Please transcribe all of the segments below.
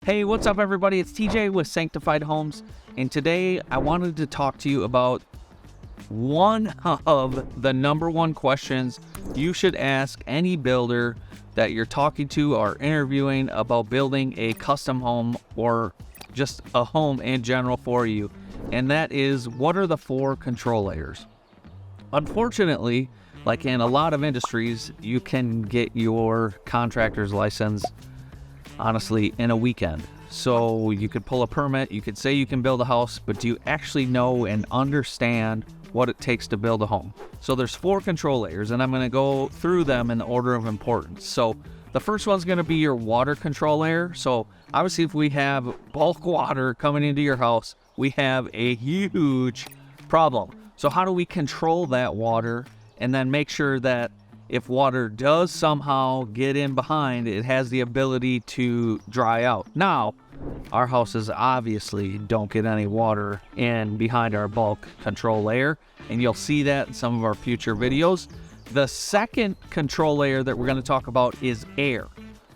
Hey, what's up everybody? It's TJ with Sanctified Homes, and today I wanted to talk to you about one of the number one questions you should ask any builder that you're talking to or interviewing about building a custom home or just a home in general for you. And that is, what are the 4 control layers? Unfortunately, like in a lot of industries, you can get your contractor's license honestly in a weekend. So you could pull a permit, you could say you can build a house, but do you actually know and understand what it takes to build a home? So there's 4 control layers, and I'm going to go through them in the order of importance. So the first one's going to be your water control layer. So obviously if we have bulk water coming into your house, we have a huge problem. So how do we control that water and then make sure that if water does somehow get in behind, it has the ability to dry out? Now, our houses obviously don't get any water in behind our bulk control layer, and you'll see that in some of our future videos. The second control layer that we're going to talk about is air.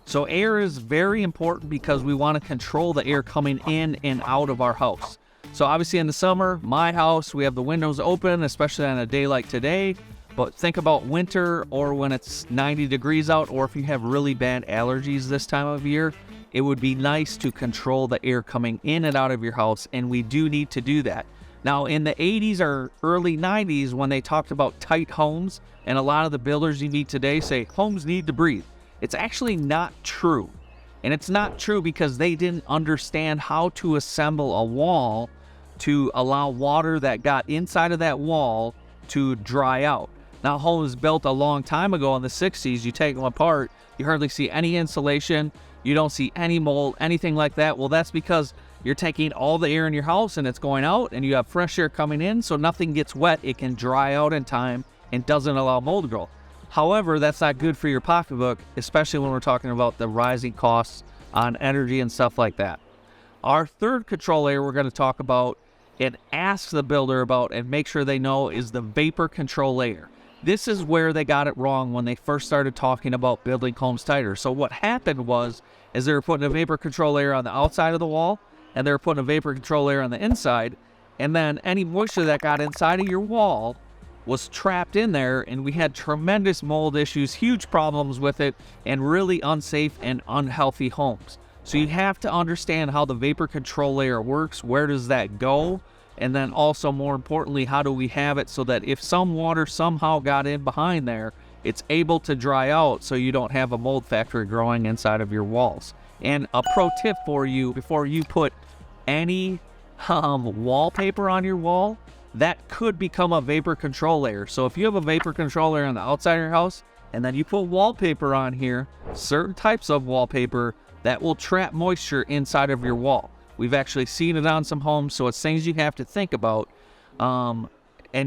So air is very important because we want to control the air coming in and out of our house. So obviously in the summer, my house, we have the windows open, especially on a day like today. But think about winter or when it's 90 degrees out, or if you have really bad allergies this time of year, it would be nice to control the air coming in and out of your house, and we do need to do that. Now, in the 80s or early 90s, when they talked about tight homes, and a lot of the builders you meet today say homes need to breathe, it's actually not true. And it's not true because they didn't understand how to assemble a wall to allow water that got inside of that wall to dry out. Now, homes built a long time ago in the 60s, you take them apart, you hardly see any insulation, you don't see any mold, anything like that. Well, that's because you're taking all the air in your house and it's going out, and you have fresh air coming in, so nothing gets wet. It can dry out in time and doesn't allow mold to grow. However, that's not good for your pocketbook, especially when we're talking about the rising costs on energy and stuff like that. Our third control layer we're going to talk about and ask the builder about and make sure they know is the vapor control layer. This is where they got it wrong when they first started talking about building homes tighter. So what happened was, is they were putting a vapor control layer on the outside of the wall, and they were putting a vapor control layer on the inside, and then any moisture that got inside of your wall was trapped in there, and we had tremendous mold issues, huge problems with it, and really unsafe and unhealthy homes. So you have to understand how the vapor control layer works, where does that go, and then also, more importantly, how do we have it so that if some water somehow got in behind there, it's able to dry out so you don't have a mold factory growing inside of your walls. And a pro tip for you, before you put any wallpaper on your wall, that could become a vapor control layer. So if you have a vapor control layer on the outside of your house, and then you put wallpaper on here, certain types of wallpaper, that will trap moisture inside of your wall. We've actually seen it on some homes, so it's things you have to think about and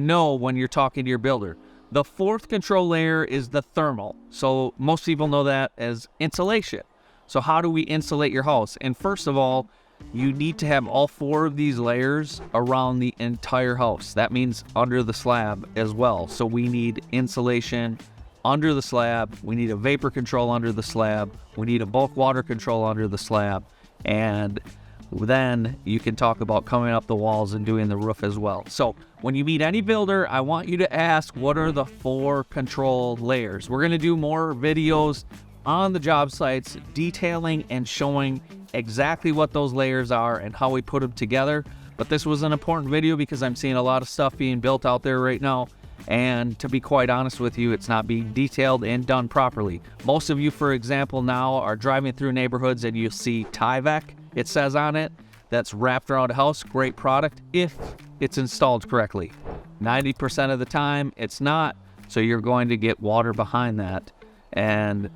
know when you're talking to your builder. The fourth control layer is the thermal. So most people know that as insulation. So how do we insulate your house? And first of all, you need to have all 4 of these layers around the entire house. That means under the slab as well. So we need insulation under the slab, we need a vapor control under the slab, we need a bulk water control under the slab, and then you can talk about coming up the walls and doing the roof as well. So when you meet any builder, I want you to ask, what are the 4 control layers? We're going to do more videos on the job sites detailing and showing exactly what those layers are and how we put them together. But this was an important video because I'm seeing a lot of stuff being built out there right now, and to be quite honest with you, it's not being detailed and done properly. Most of you, for example, now are driving through neighborhoods and you see Tyvek, it says on it, that's wrapped around a house. Great product if it's installed correctly. 90% of the time it's not, so you're going to get water behind that. And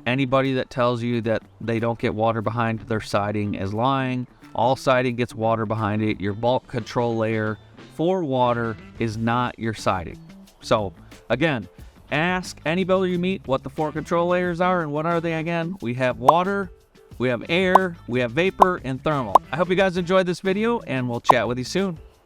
anybody that tells you that they don't get water behind their siding is lying. All siding gets water behind it. Your bulk control layer for water is not your siding. So again, ask any builder you meet what the 4 control layers are, and what are they again? We have water, we have air, we have vapor, and thermal. I hope you guys enjoyed this video, and we'll chat with you soon.